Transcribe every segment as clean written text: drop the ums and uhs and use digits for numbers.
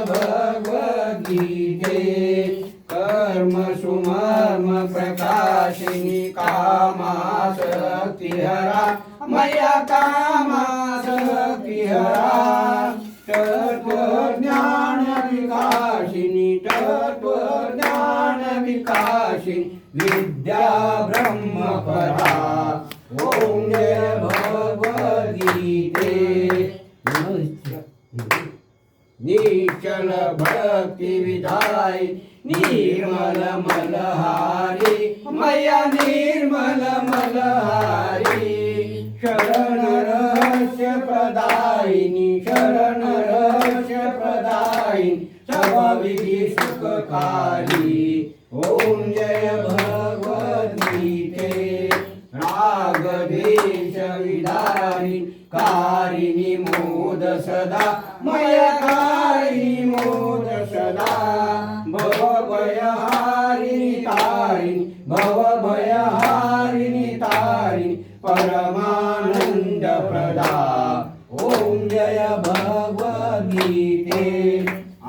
भगवद्गीते कर्म सुमर्म प्रकाशिनी कामासक्तिहरा मया कामासक्तिहरा तत्त्वज्ञान विकाशिनी तत्त्वज्ञान विकाशिनी विद्या ब्रह्मपरा ओम जय भगवद्गीते निश्चल भक्ति विधाय निर्मल मलहारी मया निर्मल मलहारी शरण रहस्य प्रदायिनी शरण रहस्य प्रदायिनी सर्व विधि सुखकारी ओम जय भगवद्गीते राग द्वेष विदारिणी कारिणी मोद सदा मया कारिणी मोद सदा भव भयहारिणी तारिणी भव भयहारिणी तारिणी परमानंद प्रदा ओम जय भगवद्गीते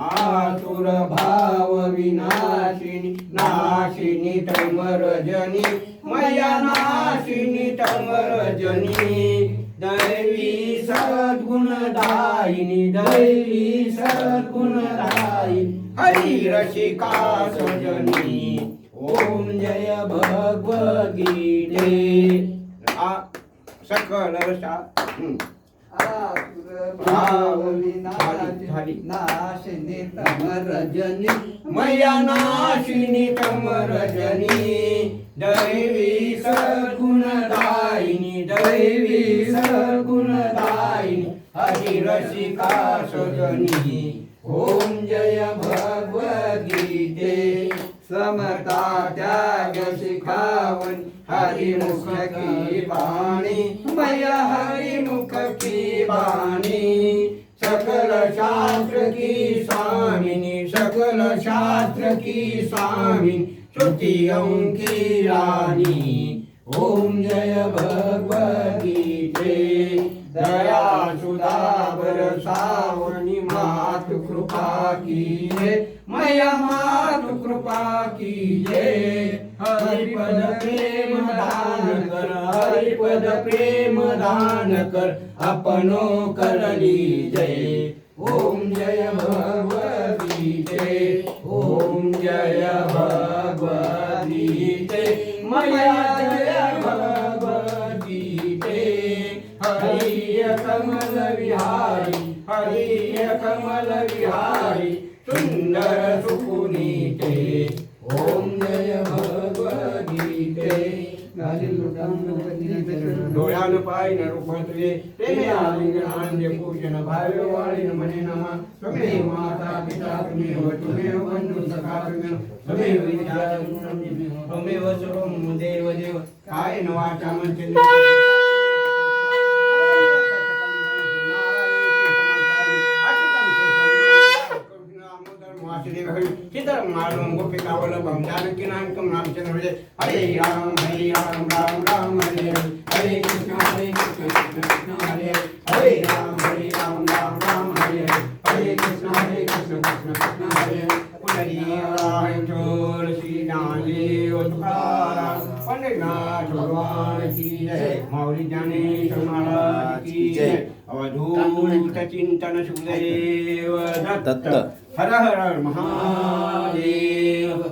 आसुर भाव विनाशिनी नाशिनी तमरजनी मया नाशिनी तमरजनी दैवी सद्गुणदायिनी दैवी सद्गुणदायिनी हरि रसिका सजनी ओम जय भगवद्गीते सकल रसा भाव नाशिनी तमरजनी मया नाशिनी तमरजनी दैवी सद्गुणदायिनी दैवी सद्गुणदायिनी हरि रसिका सजनी ओम जय भगवद्गीते समता त्याग शिखावनी हरिमुख की वाणी मया हरिमुख की वाणी सकल शास्त्र की स्वामिनी सकल शास्त्र की स्वामिनी श्रुतियों की रानी ओम जय भगवद्गीते दया सुधा बरसावनी मातु कृपा कीजे मया मातु कृपा कीजे हरिपद प्रेम दान कर हरिपद प्रेम दान कर अपनो कर लीजे ओम जय भगवद्गीते ओम जय भगवद्गीते मया जय भगवद्गीते हरिय कमल विहारी हरिय कमल विहारी सुंदर सुपुनीते ओम जय भगवद्गीते डोळ्यान पाय न रूपत्वे प्रेमे आलिंगनांद्य पूजन भावे वाळीन मने नमा त्वमेव माता पिता त्वमेव त्वमेव बंधु सखा त्वमेव विद्या त्वमेव सर्वं देव देव कायेन वाचा मनसेन चितरं मालं गोपिकावल्लभं जानकीनायकं रामचन्द्र विजय हरे राम राम राम हरे हरे कृष्ण कृष्ण कृष्ण हरे हरे राम राम हरे हरे कृष्ण कृष्ण कृष्ण हरे पुनरी राम चोर श्री नादेव तुकाराम पंडितनाथ भगवान की जय माऊली ज्ञानेश्वर महाराज की जय अवधूत चिंतन सुखदेव दत्त हर हर महादेव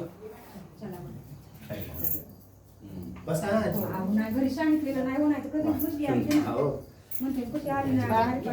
बसा घरी सांगितलेलं नाही होणार कधी खुशी आली म्हणते खुशी आली नाही